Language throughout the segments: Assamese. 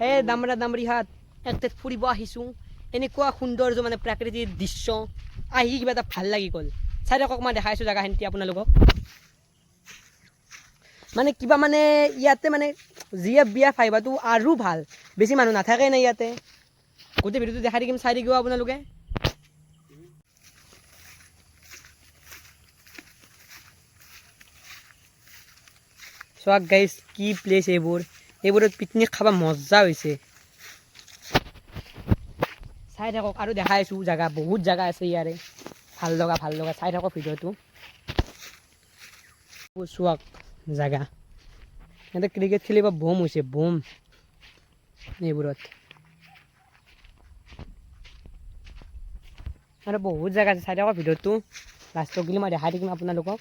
হে দামৰা দামৰিহাত একটেত ফুৰিব আহিছোঁ এনেকুৱা সৌন্দৰ্য মানে প্ৰাকৃতিক দৃশ্য আহি কিবা এটা ভাল লাগি গ'ল চাই থাকক মই দেখাইছোঁ জেগাখিনি আপোনালোকক মানে কিবা মানে ইয়াতে মানে যিয়ে বিয়া ফাইবাটো আৰু ভাল বেছি মানুহ নাথাকে না ইয়াতে গোটেই ভিডিঅ'টো দেখাই থাকিম চাই থাকিব আপোনালোকে চোৱা গাইজ কি প্লেচ এইবোৰত পিকনিক খাব মজা হৈছে চাই থাকক আৰু দেখাই আছোঁ জেগা বহুত জেগা আছে ইয়াৰে ভাল লগা চাই থাকক ভিডিঅ'টো চোৱাক জেগা ইয়াতে ক্ৰিকেট খেলিব বম হৈছে বম এইবোৰত আৰু বহুত জেগা আছে চাই থাকক ভিডিঅ'টো লাষ্টত গ'লে মই দেখাই থাকিম আপোনালোকক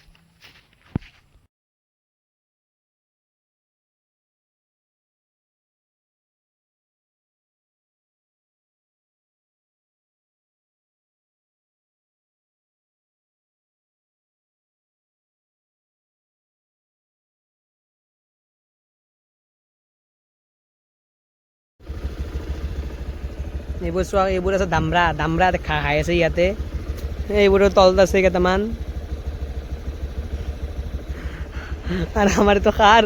এইবোৰ চোৱা এইবোৰ আছে দামৰা খাই আছে ইয়াতে এইবোৰৰ তলত আছে কেইটামান আৰু আমাৰ এইটো খাৰ